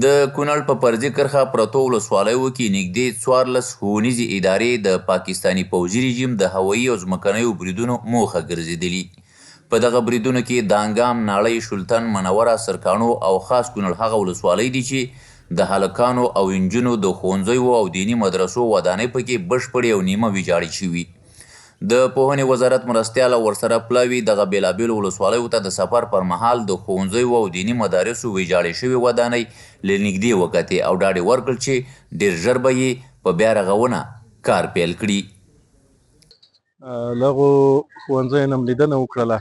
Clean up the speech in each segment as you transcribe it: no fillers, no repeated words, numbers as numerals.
د کونړ په پرځې کرښه پرتو ولسوالیو کې نږدې 14 ښوونیزې ادارې د پاکستاني پوځي رژیم د هوایي او ځمکنیو بریدونو موخه ګرځېدلي. په دغه بریدونو کې دانګام، ناړۍ، شولتن، منوره، سرکاڼو او خاص کونړ هغه ولسوالۍ دي چې د هلکانو او انجونو د ښوونځیو او دیني مدرسو ودانۍ پکې بشپړې او نیمه ویجاړې شوي. د پوهنې وزارت مرستیال او ورسره پلاوي دغه بېلابېلو ولسوالیو ته د سفر پر مهال د ښوونځیو او دیني مدارسو ویجاړې شوې ودانۍ له نږدې وکتې او ډاډ یې ورکړ چې ډېر ژر به یې په بیا رغونه کار پیل کړي. له هغو ښوونځیو نه م لیدنه وکړله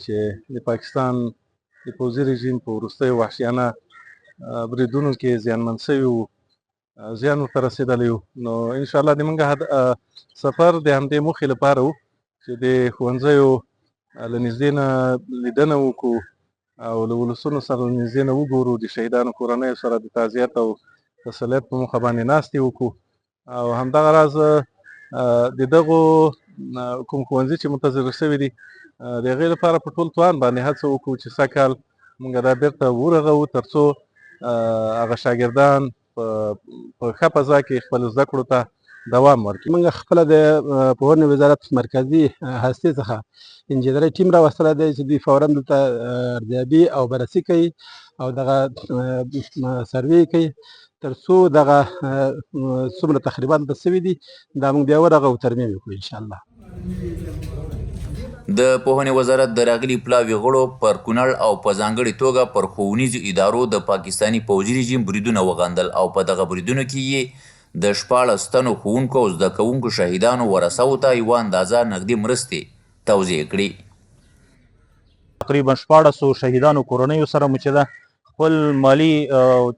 چې د پاکستان د پوځي رژیم په وروستیو وحشیانه بریدونو کې زیانمن سوي وو، زیان ورته رسېدلی وو. نو انشاءالله د موږ سفر د همدې موخې لپاره و چې د ښوونځیو له نږدې نه لیدنه وکړو او له ولسونو سره له نږدې نه وګورو، د شهیدانو کورنیو سره د تعزیت او تسلیت په موخه باندې ناستې وکړو او همدغه راز د دغو کوم ښوونځي چې متضرر شوي دي د هغې لپاره په ټول توان باندې هڅه وکړو چې سږ کال موږ دا بیرته ورغوو تر څو هغه شاګردان په ښه فضا کې خپلو زده کړو ته دوام ورکړي. موږ خپله د پوهنې وزارت مرکزي هستې څخه انجینري ټیم راوستلی دی چې دوی فورا دلته ارزیابي او بررسي کوي او دغه سروې کوي تر څو دغه څومره تخریبات دلته سوي دي دا موږ بیا ورغو ترمیم وکړو انشاءالله. د پوهنې وزارت د راغلي پلاوي غړو پر کونړ او په ځانګړې توګه پر ښوونیزو ادارو د پاکستاني پوځي رژیم بریدونه وغندل او په دغه بریدونو کې یې د 14 تنو ښوونکو او زده کوونکو شهیدانو ورثو ته یوه اندازه نغدي مرستې توزیع کړي. تقریبا 14 شهیدانو کورنیو سره مو چې ده خپل مالی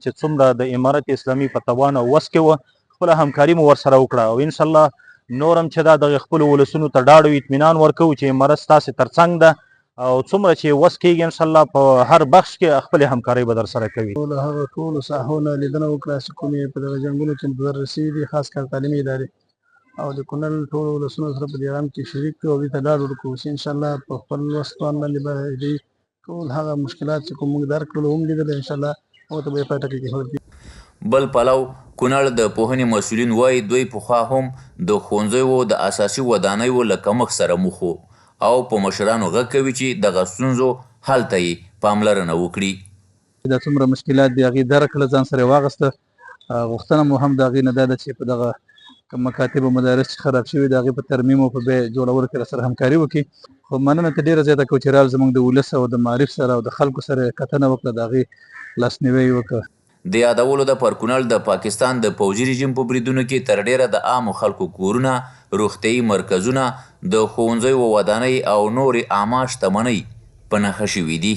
چې څومره د امارت اسلامي په توان او وس کې وه خپله همکاري مو ورسره وکړه او انشاءالله نور هم چې دا دغه خپلو ولسونو ته ډاډ او اطمینان ورکوو چې امارت ستاسې تر څنګ ده او څومره چې وس کېږي انشاءالله په هر بخش کې خپلې همکارۍ به در سره کوي. له هغه ټولو ساحو نه لیدنه وکړه چې کومې په دغه جنګونو کې متضرر شوي دي، خاص کار تعلیمي ادارې او د کونړ ټولو ولسونو سره په دې غم کې شریک کړو او دوی ته ډاډ ورکړو چې انشاءالله په خپل وس توان باندې به دوی ټول هغه مشکلات چې کوم موږ درک کړل هم لیدل انشاءالله هغو ته به یې په ټکي کې ښودل. بل پلو کونړ د پوهنې مسؤلین وایي دوی پخوا هم د ښوونځیو د اساسي ودانیو له کمښت سره مخ وو او په مشرانو غږ کوي چې دغه ستونزو حل ته یې پاملرنه وکړي. دا څومره مشکلات دي هغې درک کړه، ځان سره یې واخیسته. غوښتنه مو هم د هغې نه دا ده چې په دغه کوم مکاتب او مدارس چې خراب شوي د هغې په ترمیم او په بیا جوړولو کې راسره همکاري وکړي. خو مننه ته ډېره زیاته کوو چې رال زموږ د ولس او د معارف سره او د خلکو سره یې کتنه وکړه، د هغې لاسنیوی یې وکړه. د یادولو د پر کونړ د پاکستان د پوځي رژیم په بریدونو کې تر ډیره د عامو خلکو کورونه، روغتیایي مرکزونه، د ښوونځیو ودانۍ او نورې عامه شتمنۍ په نښه شوي دي.